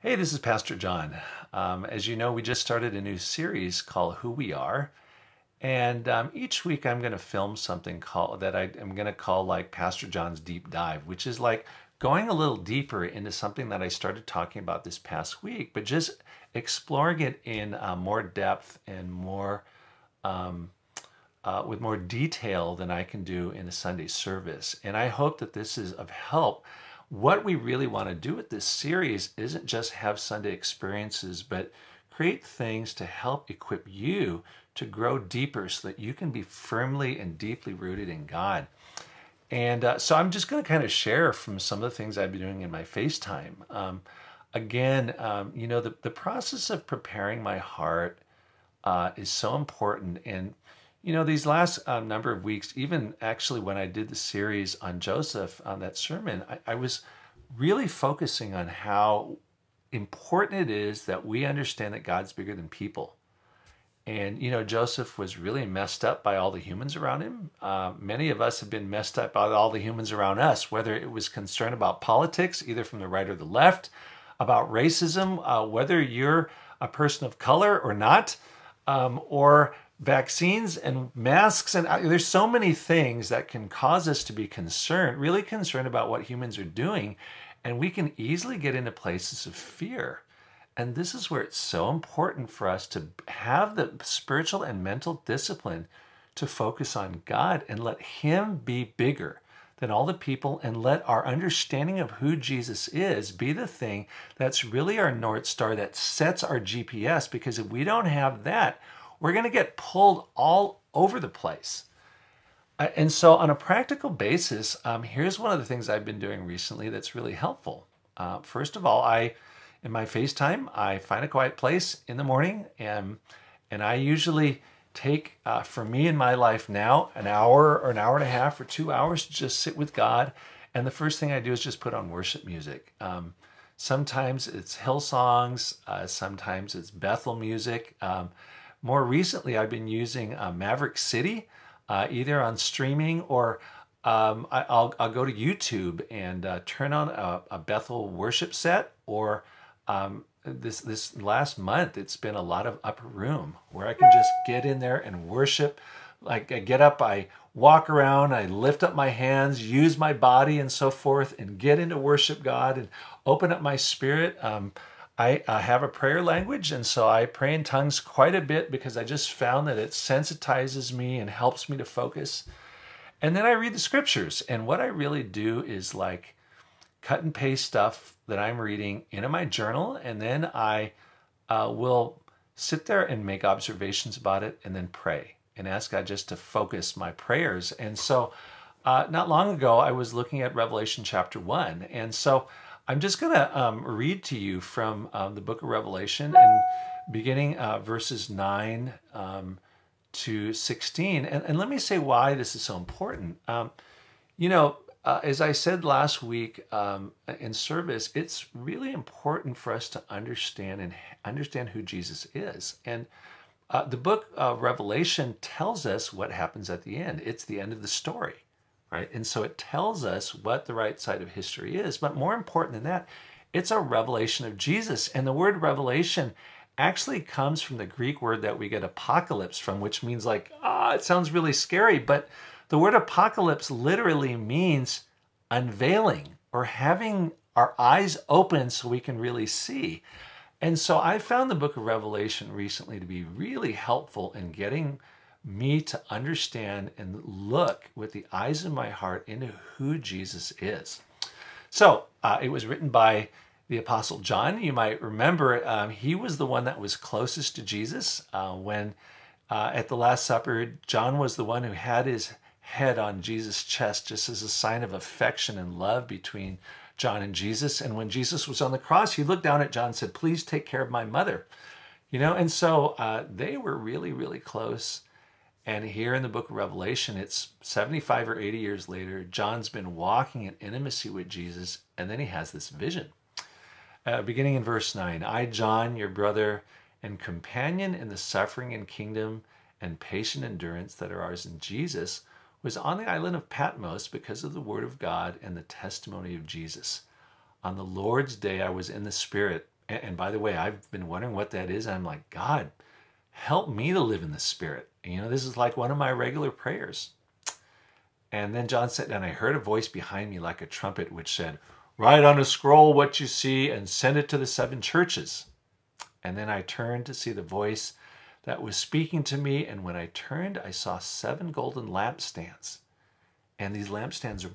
Hey, this is Pastor John. As you know, we just started a new series called Who We Are. And each week I'm going to film something that I'm going to call like Pastor John's Deep Dive, which is like going a little deeper into something that I started talking about this past week, but just exploring it in more depth and more with more detail than I can do in a Sunday service. And I hope that this is of help. What we really want to do with this series isn't just have Sunday experiences, but create things to help equip you to grow deeper so that you can be firmly and deeply rooted in God. And so I'm just going to kind of share from some of the things I've been doing in my FaceTime. The process of preparing my heart is so important. And these last number of weeks, even actually when I did the series on Joseph, on that sermon, I was really focusing on how important it is that we understand that God's bigger than people. And, Joseph was really messed up by all the humans around him. Many of us have been messed up by all the humans around us, whether it was concern about politics, either from the right or the left, about racism, whether you're a person of color or not, or vaccines and masks. And there's so many things that can cause us to be concerned, really concerned about what humans are doing. And we can easily get into places of fear. And this is where it's so important for us to have the spiritual and mental discipline to focus on God and let Him be bigger than all the people, and let our understanding of who Jesus is be the thing that's really our North Star, that sets our GPS. Because if we don't have that, we're going to get pulled all over the place. And so on a practical basis, here's one of the things I've been doing recently that's really helpful. First of all, in my FaceTime, I find a quiet place in the morning, and I usually take, for me in my life now, an hour or an hour and a half or 2 hours to just sit with God. And the first thing I do is just put on worship music. Sometimes it's Hillsongs, sometimes it's Bethel music. More recently, I've been using Maverick City, either on streaming or I'll go to YouTube and turn on a Bethel worship set, or this last month, it's been a lot of Upper Room where I can just get in there and worship. Like I get up, I walk around, I lift up my hands, use my body and so forth, and get into worship God and open up my spirit. I have a prayer language, and so I pray in tongues quite a bit because I just found that it sensitizes me and helps me to focus. And then I read the scriptures, and what I really do is like cut and paste stuff that I'm reading into my journal, and then I will sit there and make observations about it and then pray and ask God just to focus my prayers. And so not long ago, I was looking at Revelation chapter 1, and so I'm just going to read to you from the book of Revelation, and beginning verses 9 to 16. And let me say why this is so important. As I said last week in service, it's really important for us to understand who Jesus is. And the book of Revelation tells us what happens at the end. It's the end of the story. Right? And so it tells us what the right side of history is. But more important than that, it's a revelation of Jesus. And the word revelation actually comes from the Greek word that we get apocalypse from, which means like, it sounds really scary. But the word apocalypse literally means unveiling, or having our eyes open so we can really see. And so I found the book of Revelation recently to be really helpful in getting me to understand and look with the eyes of my heart into who Jesus is. So it was written by the Apostle John. You might remember he was the one that was closest to Jesus when at the Last Supper, John was the one who had his head on Jesus' chest just as a sign of affection and love between John and Jesus. And when Jesus was on the cross, he looked down at John and said, "Please take care of my mother." And so they were really, really close. And here in the book of Revelation, it's 75 or 80 years later, John's been walking in intimacy with Jesus, and then he has this vision. Beginning in verse 9, "I, John, your brother and companion in the suffering and kingdom and patient endurance that are ours in Jesus, was on the island of Patmos because of the word of God and the testimony of Jesus. On the Lord's day I was in the Spirit, And by the way, I've been wondering what that is. I'm like, God, help me to live in the Spirit. This is like one of my regular prayers. And then John said, and I heard a voice behind me like a trumpet, which said, write on a scroll what you see and send it to the 7 churches. And then I turned to see the voice that was speaking to me. And when I turned, I saw 7 golden lampstands. And these lampstands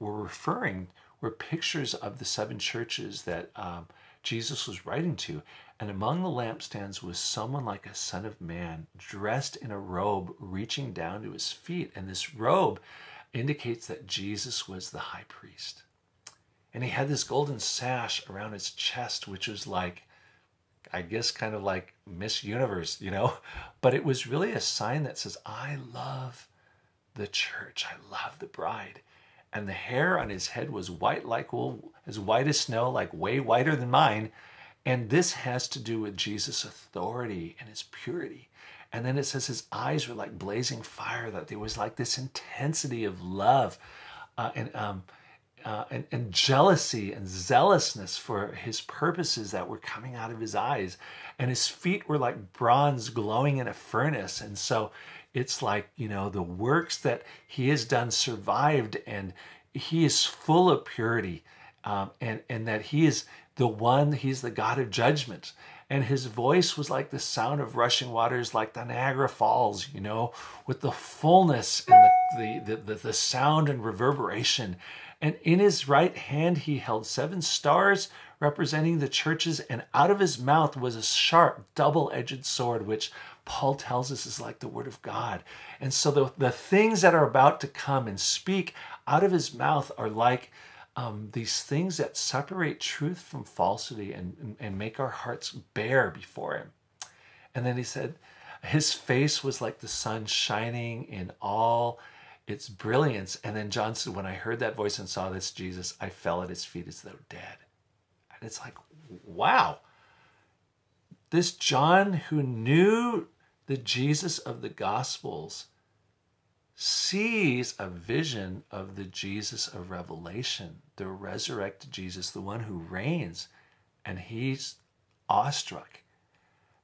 were pictures of the 7 churches that Jesus was writing to. And among the lampstands was someone like a son of man, dressed in a robe reaching down to his feet. And this robe indicates that Jesus was the high priest. And he had this golden sash around his chest, which was like, I guess, kind of like Miss Universe, But it was really a sign that says, I love the church. I love the bride. And the hair on his head was white like wool, as white as snow, like way whiter than mine. And this has to do with Jesus' authority and his purity. And then it says his eyes were like blazing fire, that there was like this intensity of love and jealousy and zealousness for his purposes that were coming out of his eyes. And his feet were like bronze glowing in a furnace. And so it's like, the works that he has done survived, and he is full of purity, and that he is he's the God of judgment. And his voice was like the sound of rushing waters, like the Niagara Falls, with the fullness and the sound and reverberation. And in his right hand, he held 7 stars representing the churches. And out of his mouth was a sharp, double-edged sword, which Paul tells us is like the word of God. And so the things that are about to come and speak out of his mouth are like these things that separate truth from falsity and make our hearts bare before him. And then he said, his face was like the sun shining in all its brilliance. And then John said, when I heard that voice and saw this Jesus, I fell at his feet as though dead. And it's like, wow. This John, who knew the Jesus of the Gospels, sees a vision of the Jesus of Revelation, the resurrected Jesus, the one who reigns, and he's awestruck.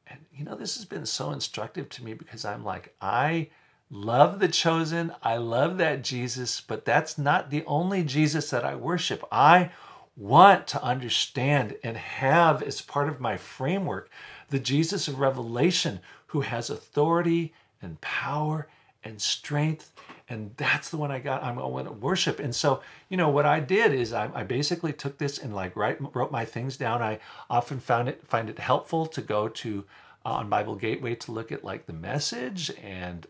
And this has been so instructive to me, because I'm like, I love the chosen, I love that Jesus, but that's not the only Jesus that I worship. I want to understand and have as part of my framework the Jesus of Revelation, who has authority and power and strength. And that's the one I want to worship. And so, what I did is I basically took this and wrote my things down. I often find it helpful to go to on Bible Gateway to look at the Message and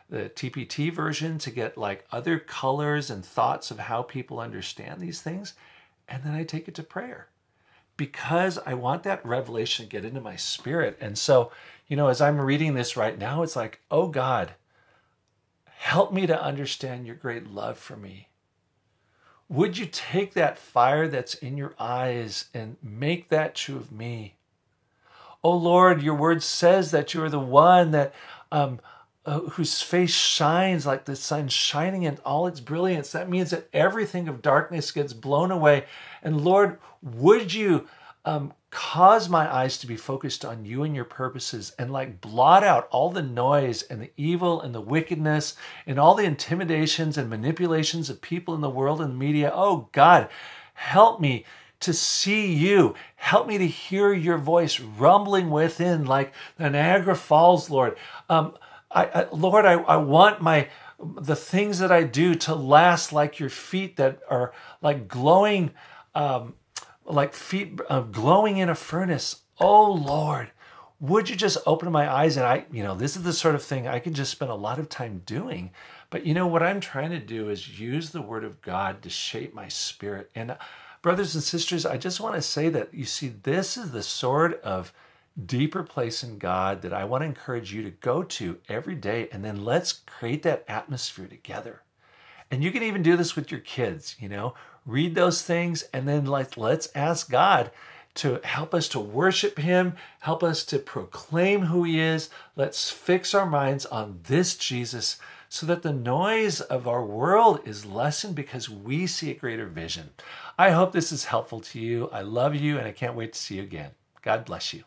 the TPT version to get other colors and thoughts of how people understand these things. And then I take it to prayer, because I want that revelation to get into my spirit. And so, as I'm reading this right now, it's like, oh God, help me to understand your great love for me. Would you take that fire that's in your eyes and make that true of me? Oh Lord, your word says that you're the one that whose face shines like the sun shining in all its brilliance. That means that everything of darkness gets blown away. And Lord, would you cause my eyes to be focused on you and your purposes, and blot out all the noise and the evil and the wickedness and all the intimidations and manipulations of people in the world and the media. Oh God, help me to see you. Help me to hear your voice rumbling within like the Niagara Falls, Lord. Lord, I want the things that I do to last like your feet that are like glowing, like feet glowing in a furnace. Oh Lord, would you just open my eyes? And this is the sort of thing I can just spend a lot of time doing. But what I'm trying to do is use the word of God to shape my spirit. And brothers and sisters, I just want to say that, you see, this is the sort of deeper place in God that I want to encourage you to go to every day. And then let's create that atmosphere together. And you can even do this with your kids, read those things, and then let's ask God to help us to worship him, help us to proclaim who he is. Let's fix our minds on this Jesus so that the noise of our world is lessened because we see a greater vision. I hope this is helpful to you. I love you, and I can't wait to see you again. God bless you.